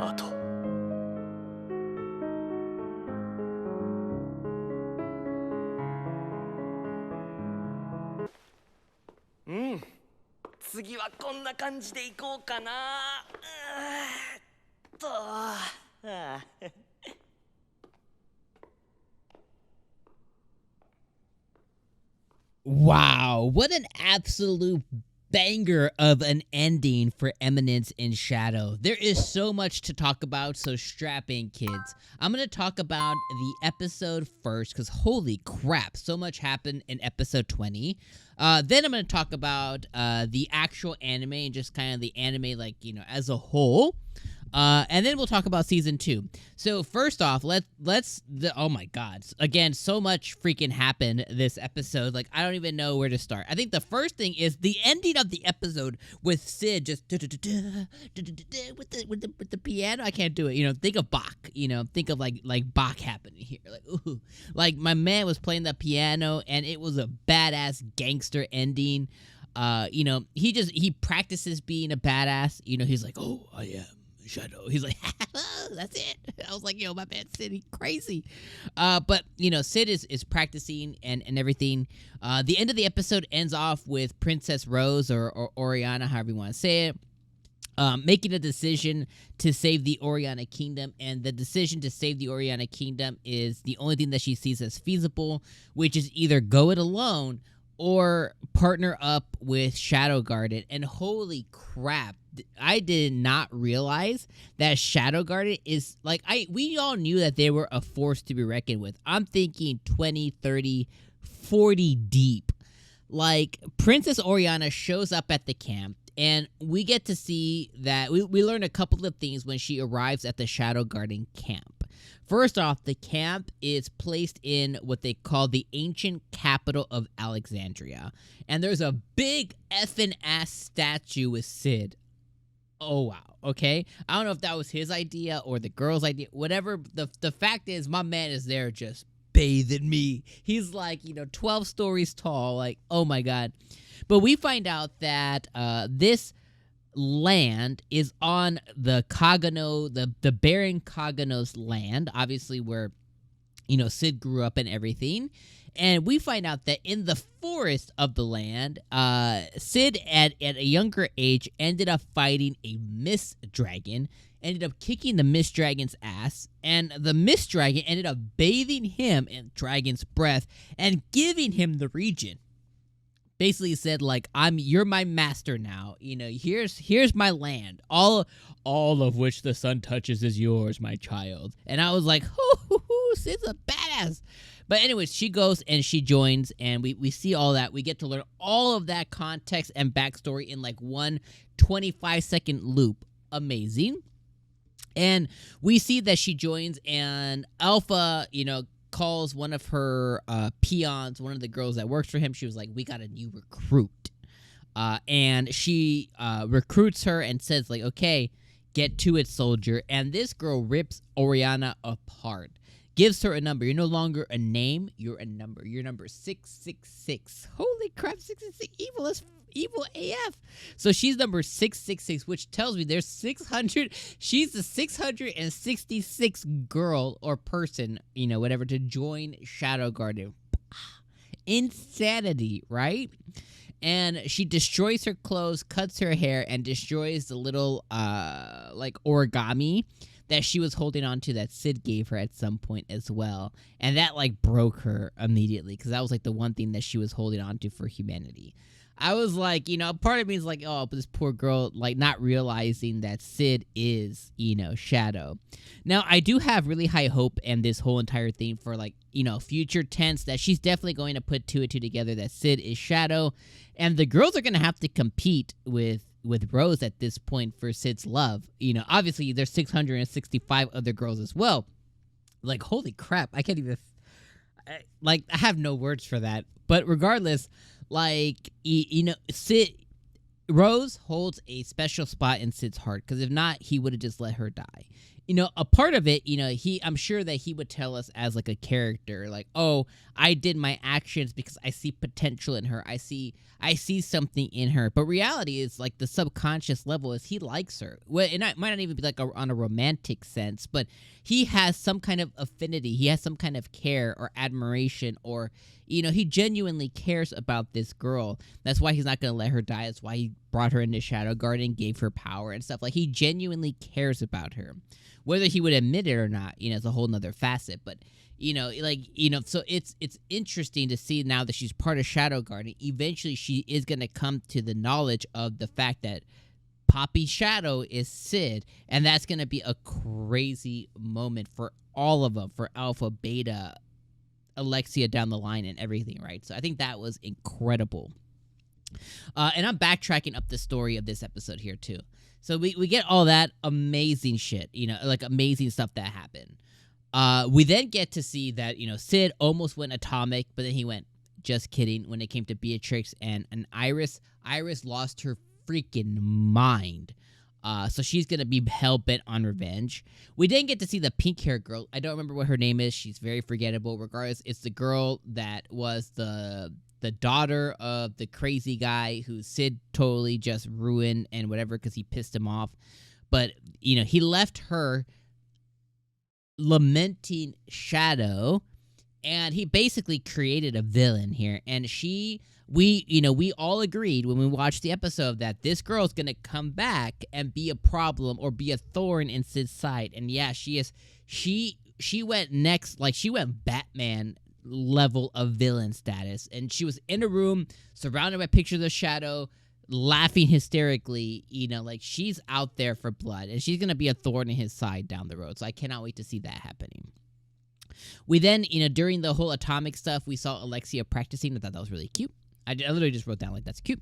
後。うん。次はこんな感じでいこうかな。Wow, what an absolute banger of an ending for Eminence in Shadow. There is so much to talk about, so strap in, kids. I'm going to talk about the episode first, because holy crap, so much happened in episode 20. Then I'm going to talk about the actual anime and just kind of the anime, like, you know, as a whole. And then we'll talk about season 2. So first off, oh my god. Again, so much freaking happened this episode. Like, I don't even know where to start. I think the first thing is the ending of the episode with Sid just with the piano. I can't do it. You know, think of Bach. You know, think of like Bach happening here. Like, ooh. Like, my man was playing the piano and it was a badass gangster ending. You know, he practices being a badass. You know, he's like, oh, I am Shadow. He's like, that's it. I was like, yo, my man Sid, he's crazy. But, you know, Sid is practicing and everything. The end of the episode ends off with Princess Rose or Oriana, however you want to say it, making a decision to save the Oriana Kingdom. And the decision to save the Oriana Kingdom is the only thing that she sees as feasible, which is either go it alone or partner up with Shadow Garden. And holy crap, I did not realize that Shadow Garden is like, we all knew that they were a force to be reckoned with. I'm thinking 20, 30, 40 deep. Like, Princess Oriana shows up at the camp, and we get to see that we learn a couple of things when she arrives at the Shadow Garden camp. First off, the camp is placed in what they call the ancient capital of Alexandria. And there's a big effing ass statue with Sid. Oh, wow. Okay. I don't know if that was his idea or the girl's idea. Whatever. The fact is, my man is there just bathing me. He's like, you know, 12 stories tall. Like, oh my God. But we find out that this land is on the Kagano, the Baron Kagano's land, obviously where, you know, Sid grew up and everything. And we find out that in the forest of the land, Sid at a younger age ended up fighting a mist dragon, ended up kicking the mist dragon's ass, and the mist dragon ended up bathing him in dragon's breath and giving him the region. Basically said, like, you're my master now. You know, here's my land. All of which the sun touches is yours, my child. And I was like, Sid's a badass. But anyways, she goes and she joins, and we see all that. We get to learn all of that context and backstory in like one 25-second loop. Amazing. And we see that she joins, and Alpha, you know, calls one of her peons, one of the girls that works for him. She was like, we got a new recruit. And she recruits her and says, like, okay, get to it, soldier. And this girl rips Oriana apart. Gives her a number. You're no longer a name, you're a number. You're number 666. Holy crap, 666. Evil AF. So she's number 666, which tells me there's 600. She's the 666th girl or person, you know, whatever, to join Shadow Garden. Insanity, right? And she destroys her clothes, cuts her hair, and destroys the little, like, origami that she was holding on to that Sid gave her at some point as well. And that, like, broke her immediately, because that was, like, the one thing that she was holding on to for humanity. I was like, you know, part of me is like, oh, but this poor girl, like, not realizing that Sid is, you know, Shadow. Now, I do have really high hope in this whole entire thing for, like, you know, future tense, that she's definitely going to put two and two together, that Sid is Shadow. And the girls are going to have to compete with Rose at this point for Sid's love. You know, obviously, there's 665 other girls as well. Like, holy crap, I can't even, I have no words for that. But regardless, like, you know, Sid, Rose holds a special spot in Sid's heart because if not, he would have just let her die. A part of it, I'm sure that he would tell us as like a character, like, oh, I did my actions because I see potential in her. I see something in her. But reality is like the subconscious level is he likes her. Well, it might not even be like on a romantic sense, but he has some kind of affinity. He has some kind of care or admiration or, he genuinely cares about this girl. That's why he's not going to let her die. That's why he brought her into Shadow Garden, gave her power and stuff. Like he genuinely cares about her. Whether he would admit it or not, is a whole nother facet. But, so it's interesting to see now that she's part of Shadow Garden. Eventually, she is going to come to the knowledge of the fact that Poppy Shadow is Cid. And that's going to be a crazy moment for all of them, for Alpha, Beta, Alexia down the line and everything, right? So I think that was incredible. And I'm backtracking up the story of this episode here, too. So we get all that amazing shit, like amazing stuff that happened. We then get to see that, Cid almost went atomic, but then he went, just kidding, when it came to Beatrix and Iris. Iris lost her freaking mind. So she's going to be hell-bent on revenge. We didn't get to see the pink-haired girl. I don't remember what her name is. She's very forgettable. Regardless, it's the girl that was the daughter of the crazy guy who Cid totally just ruined and whatever because he pissed him off. But, he left her lamenting Shadow, and he basically created a villain here. And we all agreed when we watched the episode that this girl's going to come back and be a problem or be a thorn in Cid's side. And yeah, she is. She went next, like she went Batman level of villain status, and she was in a room surrounded by pictures of Shadow laughing hysterically, like she's out there for blood, and she's gonna be a thorn in his side down the road. So I cannot wait to see that happening. We then, during the whole atomic stuff, we saw Alexia practicing. I thought that was really cute. I literally just wrote down like, that's cute.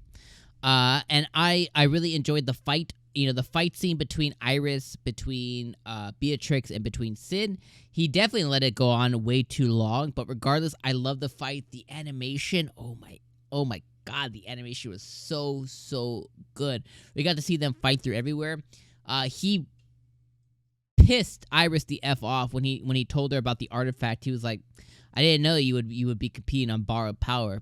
And I really enjoyed the fight. The fight scene between Iris, between Beatrix, and between Cid. He definitely let it go on way too long, but regardless, I love the fight. The animation, oh my god, the animation was so good. We got to see them fight through everywhere. He pissed Iris the F off when he told her about the artifact. He was like, I didn't know you would be competing on borrowed power,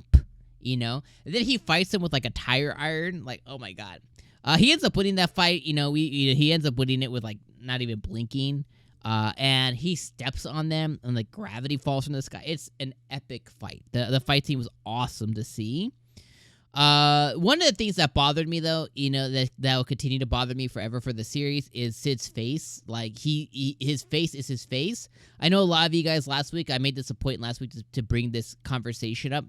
And then he fights him with like a tire iron, like, oh my god. He ends up winning that fight. He ends up winning it with like not even blinking. And he steps on them, and like gravity falls from the sky. It's an epic fight. The fight scene was awesome to see. One of the things that bothered me, though, that will continue to bother me forever for the series is Cid's face. Like his face is his face. I know a lot of you guys last week. I made this a point last week to bring this conversation up.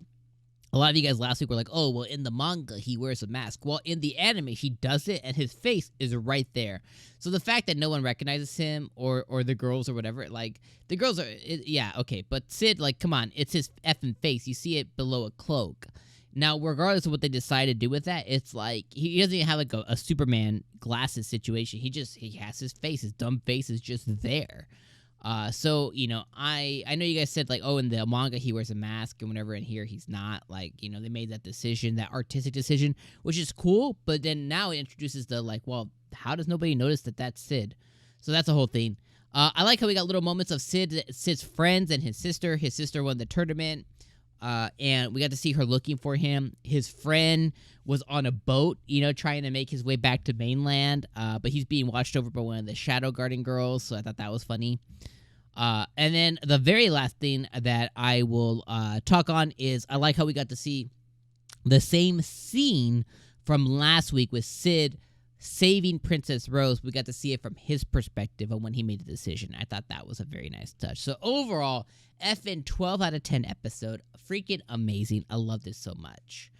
A lot of you guys last week were like, oh, well, in the manga, he wears a mask. Well, in the anime, he does it, and his face is right there. So the fact that no one recognizes him or the girls or whatever, like, the girls are, yeah, okay. But Cid, like, come on, it's his effing face. You see it below a cloak. Now, regardless of what they decide to do with that, it's like, he doesn't even have, like, a Superman glasses situation. He has his face. His dumb face is just there. So, I know you guys said, like, oh, in the manga he wears a mask and whatever, and here he's not. Like, they made that decision, that artistic decision, which is cool, but then now it introduces the, like, well, how does nobody notice that that's Cid? So that's the whole thing. I like how we got little moments of Cid's friends and his sister. His sister won the tournament, and we got to see her looking for him. His friend was on a boat, trying to make his way back to mainland, but he's being watched over by one of the Shadow Garden girls, so I thought that was funny. And then the very last thing that I will talk on is I like how we got to see the same scene from last week with Cid saving Princess Rose. We got to see it from his perspective on when he made the decision. I thought that was a very nice touch. So overall, FN 12 out of 10 episode. Freaking amazing. I love this so much.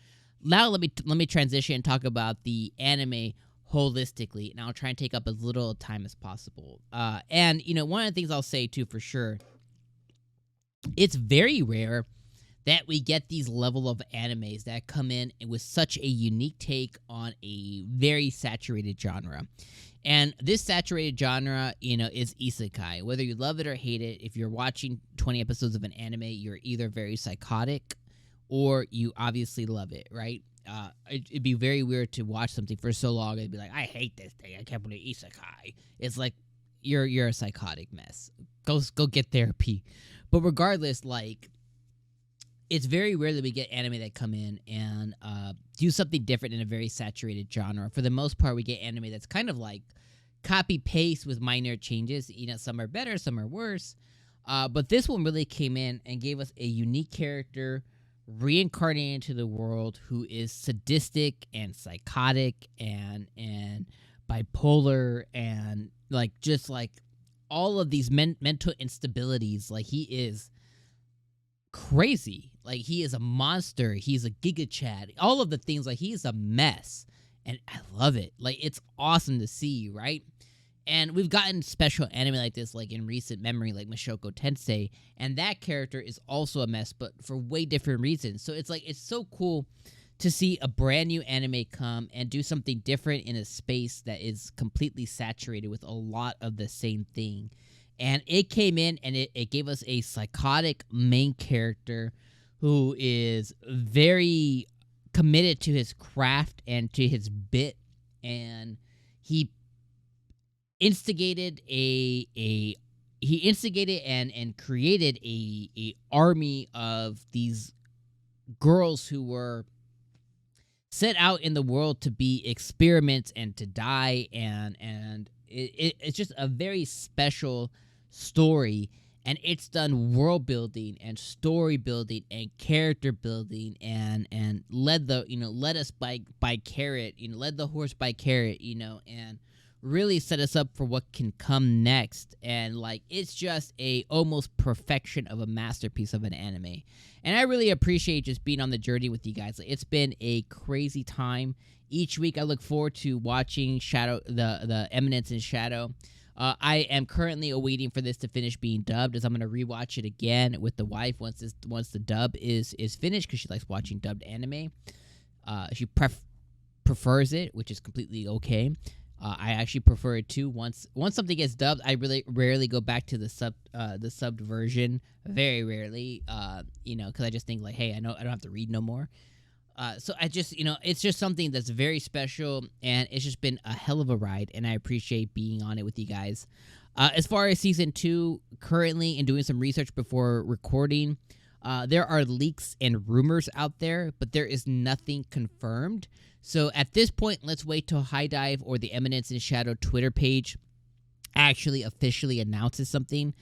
Now let me transition and talk about the anime holistically, and I'll try and take up as little time as possible. And one of the things I'll say too for sure, it's very rare that we get these level of animes that come in with such a unique take on a very saturated genre. And this saturated genre, is isekai. Whether you love it or hate it, if you're watching 20 episodes of an anime, you're either very psychotic or you obviously love it, right? it'd be very weird to watch something for so long and be like, I hate this thing. I can't believe isekai. It's like you're a psychotic mess. Go get therapy. But regardless, like, it's very rare that we get anime that come in and do something different in a very saturated genre. For the most part, we get anime that's kind of like copy paste with minor changes. You know, some are better, some are worse. But this one really came in and gave us a unique character reincarnated into the world who is sadistic and psychotic and bipolar and like just like all of these mental instabilities. Like, he is crazy. Like, he is a monster. He's a Giga Chad. All of the things. Like, he is a mess. And I love it. Like, it's awesome to see, right? And we've gotten special anime like this, like in recent memory, like Mushoku Tensei, and that character is also a mess, but for way different reasons. So it's like, it's so cool to see a brand new anime come and do something different in a space that is completely saturated with a lot of the same thing. And it came in and it gave us a psychotic main character who is very committed to his craft and to his bit, and he instigated and created a army of these girls who were set out in the world to be experiments and to die, and it's just a very special story, and it's done world building and story building and character building and led us by carrot, led the horse by carrot, and really set us up for what can come next. And like, it's just a almost perfection of a masterpiece of an anime. And I really appreciate just being on the journey with you guys. Like, it's been a crazy time. Each week I look forward to watching the Eminence in Shadow. I am currently awaiting for this to finish being dubbed, as I'm going to rewatch it again with the wife once the dub is finished, because she likes watching dubbed anime. She prefers it, which is completely okay. I actually prefer it too. Once something gets dubbed, I really rarely go back to the subbed version. Very rarely, because I just think like, hey, I don't have to read no more. So I just, it's just something that's very special, and it's just been a hell of a ride, and I appreciate being on it with you guys. As far as season 2, currently, and doing some research before recording, there are leaks and rumors out there, but there is nothing confirmed. So at this point, let's wait till High Dive or the Eminence in Shadow Twitter page actually officially announces something.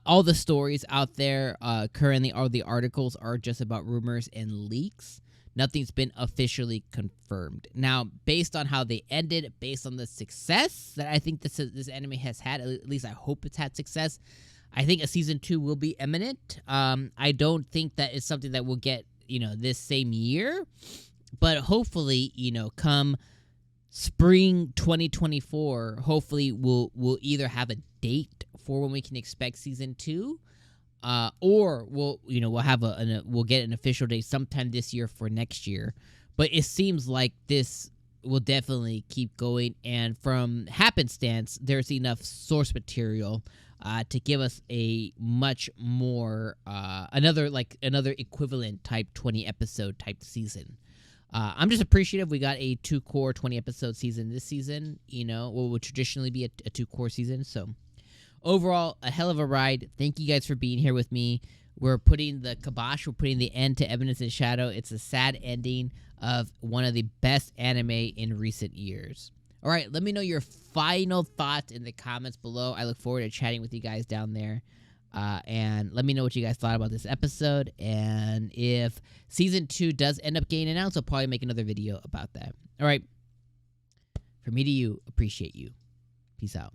All the stories out there currently, all the articles are just about rumors and leaks. Nothing's been officially confirmed. Now, based on how they ended, based on the success that I think this anime has had, at least I hope it's had success, I think a season 2 will be imminent. I don't think that it's something that we'll get, this same year. But hopefully, come spring 2024, hopefully we'll either have a date for when we can expect season 2, or we'll get an official date sometime this year for next year. But it seems like this will definitely keep going, and from happenstance, there's enough source material to give us a much more another equivalent type 20 episode type season. I'm just appreciative we got a 2-core 20-episode season this season, what would traditionally be a 2-core season. So overall, a hell of a ride. Thank you guys for being here with me. We're putting the kibosh, we're putting the end to Eminence in Shadow. It's a sad ending of one of the best anime in recent years. All right, let me know your final thoughts in the comments below. I look forward to chatting with you guys down there. And let me know what you guys thought about this episode. And if season 2 does end up getting announced, I'll probably make another video about that. All right. From me to you, appreciate you. Peace out.